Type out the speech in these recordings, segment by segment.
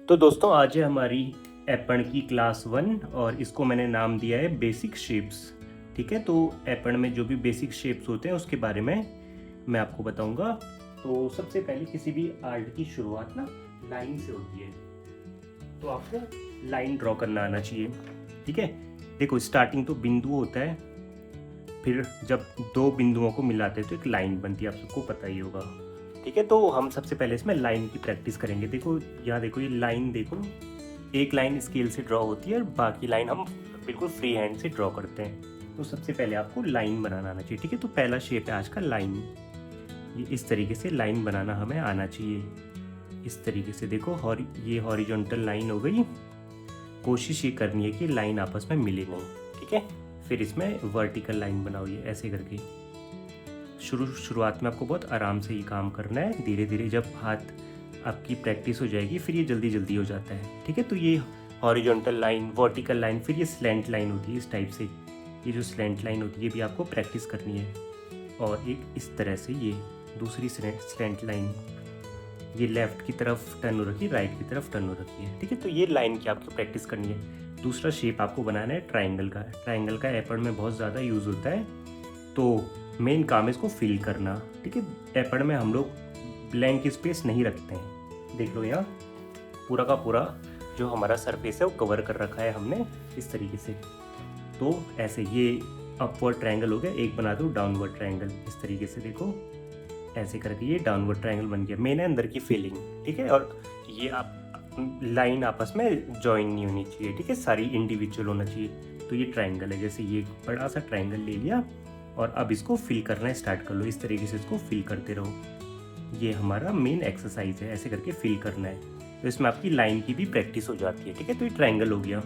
तो दोस्तों आज है हमारी एपण की क्लास 1 और इसको मैंने नाम दिया है बेसिक शेप्स। ठीक है, तो एपण में जो भी बेसिक शेप्स होते हैं उसके बारे में मैं आपको बताऊंगा। तो सबसे पहले किसी भी आर्ट की शुरुआत ना लाइन से होती है, तो आपको लाइन ड्रॉ करना आना चाहिए। ठीक है, देखो स्टार्टिंग तो बिंदु होता है, फिर जब दो बिंदुओं को मिलाते हैं तो एक लाइन बनती है, आप सबको पता ही होगा। ठीक है, तो हम सबसे पहले इसमें लाइन की प्रैक्टिस करेंगे। देखो यहाँ देखो, ये लाइन देखो, एक लाइन स्केल से ड्रॉ होती है और बाकी लाइन हम बिल्कुल फ्री हैंड से ड्रॉ करते हैं। तो सबसे पहले आपको लाइन बनाना आना चाहिए। ठीक है, तो पहला शेप है आज का लाइन। ये इस तरीके से लाइन बनाना हमें आना चाहिए। इस तरीके से देखो, ये हॉरिजॉन्टल लाइन हो गई। कोशिश ये करनी है कि लाइन आपस में मिले नहीं। ठीक है, फिर इसमें वर्टिकल लाइन बनाओ, ये ऐसे करके। शुरुआत में आपको बहुत आराम से ये काम करना है। धीरे धीरे जब हाथ आपकी प्रैक्टिस हो जाएगी फिर ये जल्दी जल्दी हो जाता है। ठीक है, तो ये हॉरिजॉन्टल लाइन, वर्टिकल लाइन, फिर ये स्लैंट लाइन होती है इस टाइप से। ये जो स्लैंट लाइन होती है ये भी आपको प्रैक्टिस करनी है। और एक इस तरह से ये दूसरी स्लैंट लाइन, ये लेफ्ट की तरफ टर्न हो रखी है, राइट की तरफ टर्न हो रखी है। ठीक है, तो ये लाइन की आपको प्रैक्टिस करनी है। दूसरा शेप आपको बनाना है ट्राइंगल का। ट्राइंगल का एपण में बहुत ज़्यादा यूज़ होता है, तो मेन काम है इसको फिल करना। ठीक है, एपण में हम लोग ब्लैंक स्पेस नहीं रखते हैं। देख लो यहाँ पूरा का पूरा जो हमारा सरफेस है वो कवर कर रखा है हमने इस तरीके से। तो ऐसे ये अपवर्ड ट्रायंगल हो गया, एक बना दो डाउनवर्ड ट्रायंगल इस तरीके से। देखो ऐसे करके ये डाउनवर्ड ट्रायंगल बन गया। मेन है अंदर की फीलिंग। ठीक है, और ये आप लाइन आपस में जॉइन नहीं होनी चाहिए। ठीक है, सारी इंडिविजुअल होना चाहिए। तो ये ट्रायंगल है, जैसे ये बड़ा सा ट्रायंगल ले लिया और अब इसको फिल करना स्टार्ट कर लो। इस तरीके से इसको फिल करते रहो। ये हमारा मेन एक्सरसाइज है, ऐसे करके फिल करना है। तो इसमें आपकी लाइन की भी प्रैक्टिस हो जाती है। ठीक है, तो ये ट्रायंगल हो गया।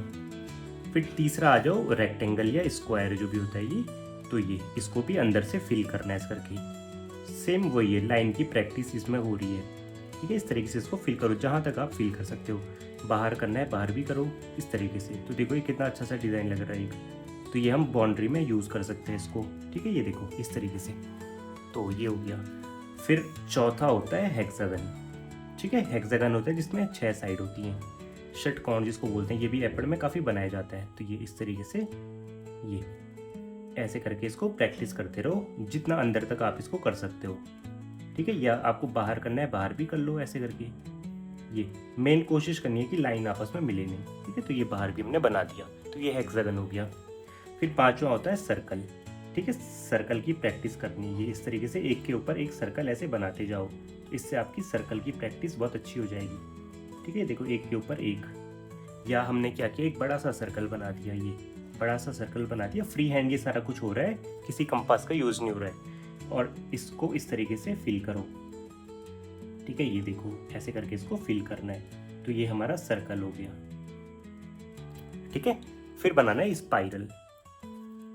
फिर तीसरा आ जाओ रेक्टेंगल या स्क्वायर जो भी होता है ये। तो ये इसको भी अंदर से फिल करना है इस करके। सेम वही है, लाइन की प्रैक्टिस इसमें हो रही है। ठीक है, इस तरीके से इसको फिल करो जहाँ तक आप फिल कर सकते हो। बाहर करना है बाहर भी करो इस तरीके से। तो देखो ये कितना अच्छा सा डिज़ाइन लग रहा है। तो ये हम बाउंड्री में यूज़ कर सकते हैं इसको। ठीक है, ये देखो इस तरीके से। तो ये हो गया। फिर चौथा होता है हेक्सागन। ठीक है, हेक्सागन होता है जिसमें 6 साइड होती हैं, षटकोण जिसको बोलते हैं। ये भी एपण में काफ़ी बनाया जाता है। तो ये इस तरीके से ये ऐसे करके इसको प्रैक्टिस करते रहो जितना अंदर तक आप इसको कर सकते हो। ठीक है, या आपको बाहर करना है बाहर भी कर लो ऐसे करके। ये मेन कोशिश करनी है कि लाइन आपस में मिले नहीं। ठीक है, तो ये बाहर भी हमने बना दिया। तो ये हेक्सागन हो गया। फिर पांचवा होता है सर्कल। ठीक है, सर्कल की प्रैक्टिस करनी है। इस तरीके से एक के ऊपर एक सर्कल ऐसे बनाते जाओ, इससे आपकी सर्कल की प्रैक्टिस बहुत अच्छी हो जाएगी। ठीक है, देखो एक के ऊपर एक। या हमने क्या किया, एक बड़ा सा सर्कल बना दिया। ये बड़ा सा सर्कल बना दिया, फ्री हैंड ये सारा कुछ हो रहा है, किसी कंपास का यूज़ नहीं हो रहा है। और इसको इस तरीके से फिल करो। ठीक है, ये देखो ऐसे करके इसको फिल करना है। तो ये हमारा सर्कल हो गया। ठीक है, फिर बनाना है स्पाइरल।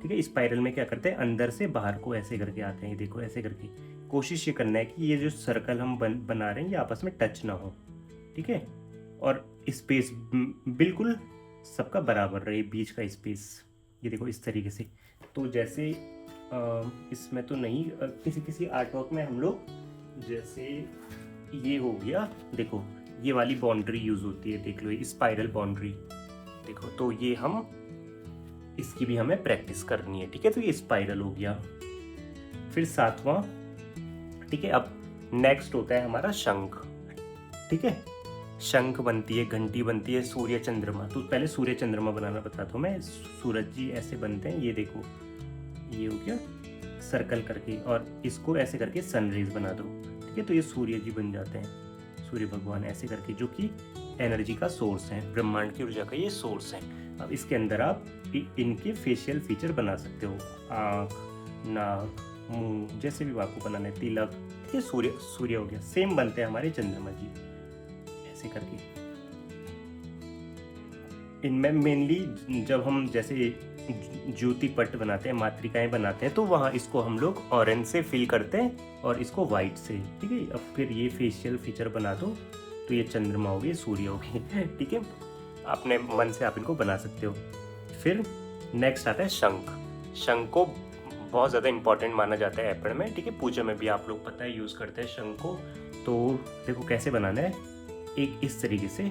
ठीक है, स्पाइरल में क्या करते हैं, अंदर से बाहर को ऐसे करके आते हैं। देखो ऐसे करके कोशिश ये करना है कि ये जो सर्कल हम बना रहे हैं ये आपस में टच ना हो। ठीक है, और स्पेस बिल्कुल सबका बराबर रहे, बीच का स्पेस। ये देखो इस तरीके से। तो जैसे इसमें तो नहीं, किसी किसी आर्ट वर्क में हम लोग जैसे ये हो गया, देखो ये वाली बाउंड्री यूज़ होती है। देख लो ये स्पाइरल बाउंड्री। देखो तो ये हम इसकी भी हमें प्रैक्टिस करनी है। ठीक है, तो ये स्पाइरल हो गया। फिर सातवां, ठीक है, अब नेक्स्ट होता है हमारा शंख। ठीक है, शंख बनती है, घंटी बनती है, सूर्य चंद्रमा। तो पहले सूर्य चंद्रमा बनाना बताता हूँ मैं। सूरज जी ऐसे बनते हैं, ये देखो ये हो गया सर्कल करके, और इसको ऐसे करके सनराइज बना दो। ठीक है, तो ये सूर्य जी बन जाते हैं, सूर्य भगवान ऐसे करके, जो कि एनर्जी का सोर्स है, ब्रह्मांड की ऊर्जा का ये सोर्स है। अब इसके अंदर आप इनके फेशियल फीचर बना सकते हो, आँख, नाक, मुंह, जैसे भी आपको बनाना है, तिलक। ठीक है, सूर्य हो गया। सेम बनते हैं हमारे चंद्रमा जी ऐसे करके। इनमें मेनली जब हम जैसे ज्योति पट बनाते हैं, मातृकाएं बनाते हैं, तो वहाँ इसको हम लोग ऑरेंज से फिल करते हैं और इसको वाइट से। ठीक है, अब फिर ये फेशियल फीचर बना दो। तो ये चंद्रमा हो गई, सूर्य हो गई। ठीक है, अपने मन से आप इनको बना सकते हो। फिर नेक्स्ट आता है शंख। शंख को बहुत ज़्यादा इंपॉर्टेंट माना जाता है एपण में। ठीक है, पूजा में भी आप लोग पता है यूज़ करते हैं शंख को। तो देखो कैसे बनाना है, एक इस तरीके से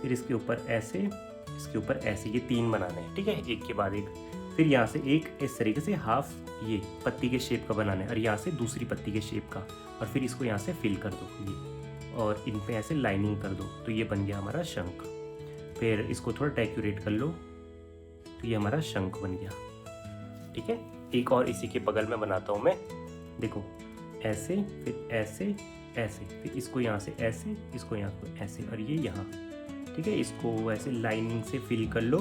फिर इसके ऊपर ऐसे, इसके ऊपर ऐसे, ये 3 बनाने हैं, ठीक है, एक के बाद एक। फिर यहाँ से एक इस तरीके से हाफ ये पत्ती के शेप का बनाना है और यहाँ से दूसरी पत्ती के शेप का, और फिर इसको यहाँ से फिल कर दो ये, और इन पे ऐसे लाइनिंग कर दो, तो ये बन गया हमारा शंख। फिर इसको थोड़ा डेकोरेट कर लो, तो ये हमारा शंख बन गया, ठीक है। एक और इसी के बगल में बनाता हूँ मैं, देखो ऐसे, फिर ऐसे ऐसे, फिर इसको यहाँ से ऐसे, इसको यहाँ से ऐसे, और ये यहाँ, ठीक है। इसको ऐसे लाइनिंग से फिल कर लो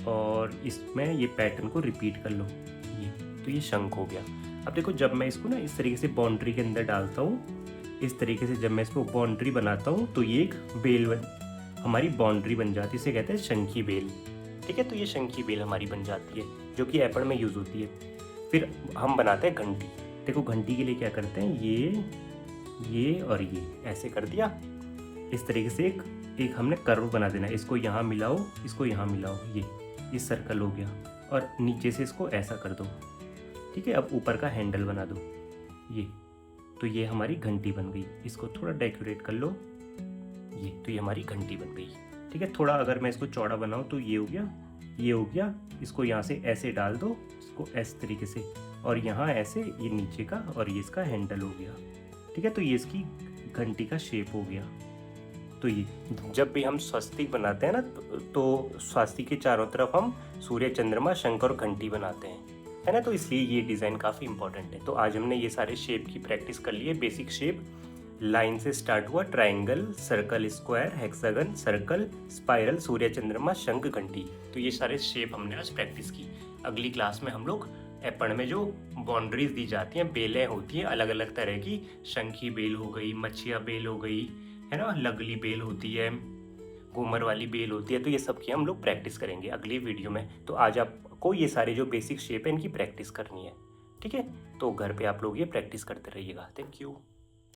और इसमें ये पैटर्न को रिपीट कर लो, ये, तो ये शंख हो गया। अब देखो जब मैं इसको ना इस तरीके से बाउंड्री के अंदर डालता हूँ, इस तरीके से जब मैं इसको बाउंड्री बनाता हूँ, तो ये एक बेल हमारी बाउंड्री बन जाती है, इसे कहते हैं शंखी बेल, ठीक है। तो ये शंखी बेल हमारी बन जाती है, जो कि एप्पल में यूज़ होती है। फिर हम बनाते हैं घंटी। देखो घंटी के लिए क्या करते हैं, ये और ये ऐसे कर दिया, इस तरीके से एक हमने कर्व बना देना है, इसको यहाँ मिलाओ, इसको यहाँ मिलाओ, ये इस सर्कल हो गया, और नीचे से इसको ऐसा कर दो, ठीक है। अब ऊपर का हैंडल बना दो, ये, तो ये हमारी घंटी बन गई। इसको थोड़ा डेकोरेट कर लो, ये, तो ये हमारी घंटी बन गई, ठीक है। थोड़ा अगर मैं इसको चौड़ा बनाऊँ तो ये हो गया, ये हो गया। इसको यहाँ से ऐसे डाल दो, इसको इस तरीके से, और यहाँ ऐसे, ये नीचे का, और ये इसका हैंडल हो गया, ठीक है। तो ये इसकी घंटी का शेप हो गया। तो ये जब भी हम स्वस्तिक बनाते हैं ना, तो स्वस्तिक के चारों तरफ हम सूर्य, चंद्रमा, शंख और घंटी बनाते हैं, है ना। तो इसलिए ये डिज़ाइन काफ़ी इंपॉर्टेंट है। तो आज हमने ये सारे शेप की प्रैक्टिस कर ली है। बेसिक शेप, लाइन से स्टार्ट हुआ, triangle, circle, square, hexagon, circle, spiral, सूर्य, चंद्रमा, शंख, घंटी। तो ये सारे शेप हमने आज प्रैक्टिस की। अगली क्लास में हम लोग एप्पल में जो बाउंड्रीज दी जाती हैं, बेलें होती हैं अलग अलग तरह की, शंखी बेल हो गई, मच्छिया बेल हो गई, है ना, लगली बेल होती है, घूमर वाली बेल होती है। तो ये सब की हम लोग प्रैक्टिस करेंगे अगली वीडियो में। तो आज आपको ये सारे जो बेसिक शेप है इनकी प्रैक्टिस करनी है, ठीक है। तो घर पे आप लोग ये प्रैक्टिस करते रहिएगा। Thank you.